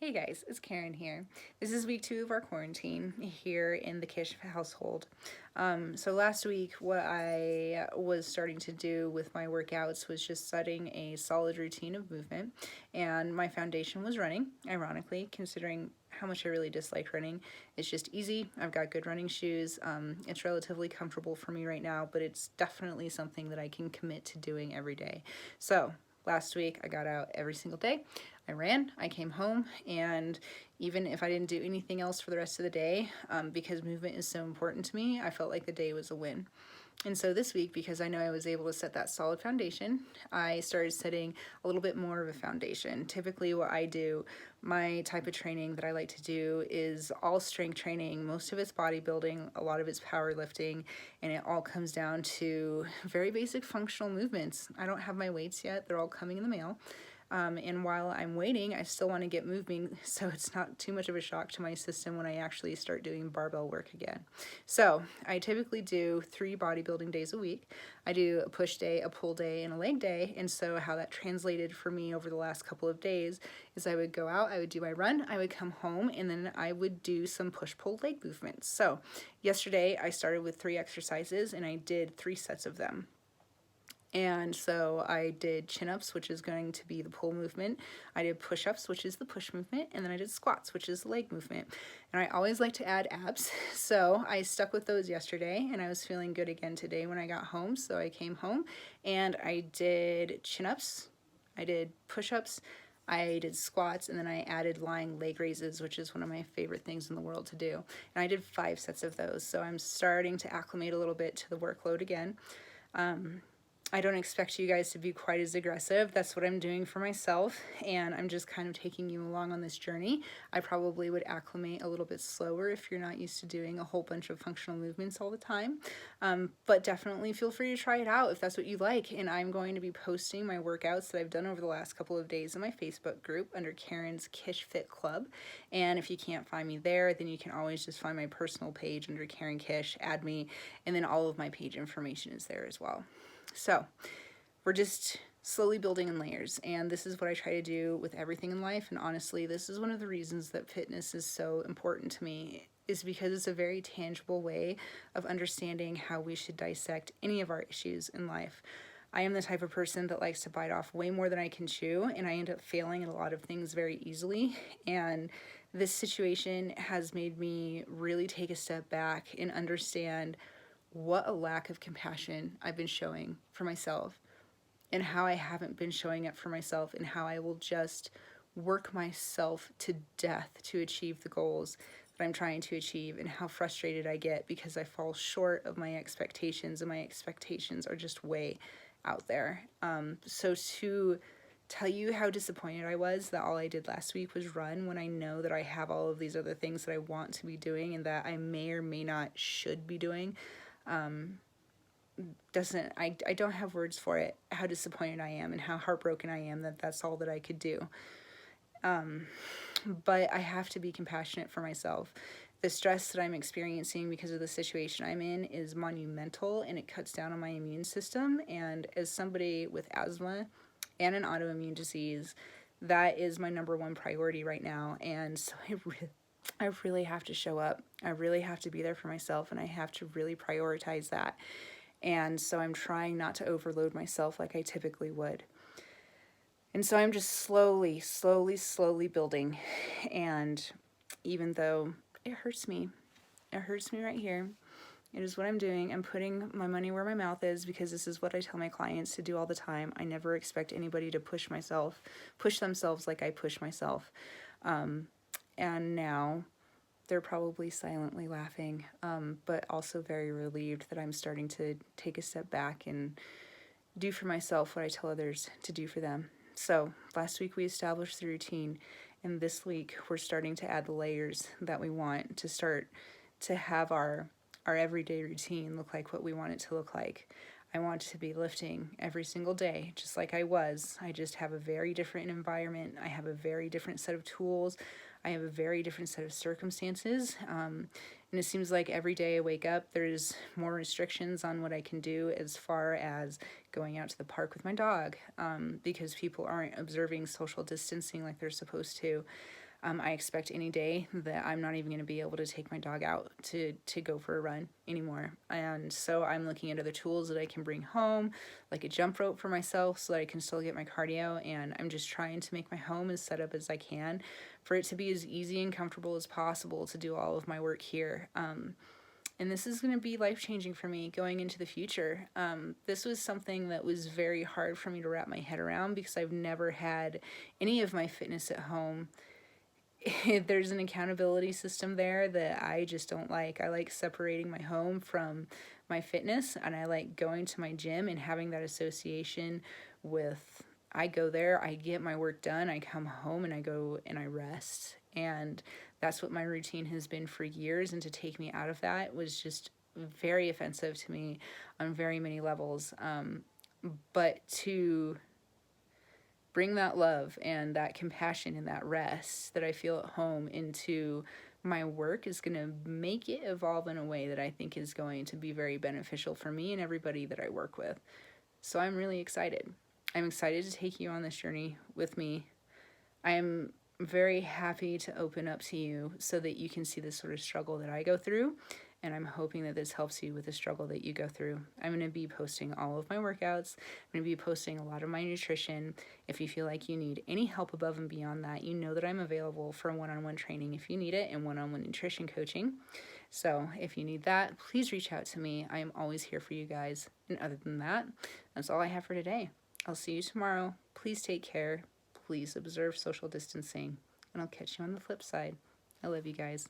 Hey guys, it's Karen here. This is week 2 of our quarantine here in the Kish household. So last week, what I was starting to do with my workouts was just setting a solid routine of movement, and my foundation was running, ironically, considering how much I really dislike running. It's just easy. I've got good running shoes. It's relatively comfortable for me right now, but it's definitely something that I can commit to doing every day. So last week, I got out every single day. I ran, I came home, and even if I didn't do anything else for the rest of the day, because movement is so important to me, I felt like the day was a win. And so this week, because I know I was able to set that solid foundation, I started setting a little bit more of a foundation. Typically what I do, my type of training that I like to do is all strength training. Most of it's bodybuilding, a lot of it's powerlifting, and it all comes down to very basic functional movements. I don't have my weights yet. They're all coming in the mail. And while I'm waiting, I still want to get moving so it's not too much of a shock to my system when I actually start doing barbell work again. So I typically do 3 bodybuilding days a week. I do a push day, a pull day, and a leg day. And so how that translated for me over the last couple of days is I would go out, I would do my run, I would come home, and then I would do some push-pull leg movements. So yesterday I started with 3 exercises and I did 3 sets of them. And so I did chin-ups, which is going to be the pull movement. I did push-ups, which is the push movement. And then I did squats, which is the leg movement. And I always like to add abs. So I stuck with those yesterday, and I was feeling good again today when I got home. So I came home and I did chin-ups, I did push-ups, I did squats, and then I added lying leg raises, which is one of my favorite things in the world to do. And I did 5 sets of those. So I'm starting to acclimate a little bit to the workload again. I don't expect you guys to be quite as aggressive. That's what I'm doing for myself, and I'm just kind of taking you along on this journey. I probably would acclimate a little bit slower if you're not used to doing a whole bunch of functional movements all the time, but definitely feel free to try it out if that's what you like. And I'm going to be posting my workouts that I've done over the last couple of days in my Facebook group under Karen's Kish Fit Club, and if you can't find me there, then you can always just find my personal page under Karen Kish, add me, and then all of my page information is there as well. So we're just slowly building in layers, and this is what I try to do with everything in life. And honestly, this is one of the reasons that fitness is so important to me, is because it's a very tangible way of understanding how we should dissect any of our issues in life. I am the type of person that likes to bite off way more than I can chew, and I end up failing at a lot of things very easily. And this situation has made me really take a step back and understand what a lack of compassion I've been showing for myself, and how I haven't been showing up for myself, and how I will just work myself to death to achieve the goals that I'm trying to achieve, and how frustrated I get because I fall short of my expectations, and my expectations are just way out there. So to tell you how disappointed I was that all I did last week was run, when I know that I have all of these other things that I want to be doing and that I may or may not should be doing, I don't have words for it, how disappointed I am and how heartbroken I am that that's all that I could do. But I have to be compassionate for myself. The stress that I'm experiencing because of the situation I'm in is monumental, and it cuts down on my immune system. And as somebody with asthma and an autoimmune disease, that is my number 1 priority right now. And so I really have to show up. I really have to be there for myself, and I have to really prioritize that. And so I'm trying not to overload myself like I typically would. And so I'm just slowly building. And even though it hurts me right here, it is what I'm doing. I'm putting my money where my mouth is, because this is what I tell my clients to do all the time. I never expect anybody to push themselves like I push myself. And now they're probably silently laughing, but also very relieved that I'm starting to take a step back and do for myself what I tell others to do for them. So last week we established the routine, and this week we're starting to add the layers that we want to start to have our everyday routine look like what we want it to look like. I want to be lifting every single day, just like I was. I just have a very different environment. I have a very different set of tools. I have a very different set of circumstances. And it seems like every day I wake up, there's more restrictions on what I can do as far as going out to the park with my dog, because people aren't observing social distancing like they're supposed to. I expect any day that I'm not even going to be able to take my dog out to go for a run anymore. And so I'm looking at other tools that I can bring home, like a jump rope for myself so that I can still get my cardio. And I'm just trying to make my home as set up as I can for it to be as easy and comfortable as possible to do all of my work here. And this is going to be life-changing for me going into the future. This was something that was very hard for me to wrap my head around because I've never had any of my fitness at home. There's an accountability system there that I just don't like. I like separating my home from my fitness, and I like going to my gym and having that association with, I go there, I get my work done, I come home and I go and I rest. And that's what my routine has been for years, and to take me out of that was just very offensive to me on very many levels. But to bring that love and that compassion and that rest that I feel at home into my work is going to make it evolve in a way that I think is going to be very beneficial for me and everybody that I work with. So I'm really excited. I'm excited to take you on this journey with me. I am very happy to open up to you so that you can see the sort of struggle that I go through, and I'm hoping that this helps you with the struggle that you go through. I'm going to be posting all of my workouts. I'm going to be posting a lot of my nutrition. If you feel like you need any help above and beyond that, you know that I'm available for one-on-one training if you need it, and one-on-one nutrition coaching. So if you need that, please reach out to me. I am always here for you guys. And other than that, that's all I have for today. I'll see you tomorrow. Please take care. Please observe social distancing, and I'll catch you on the flip side. I love you guys.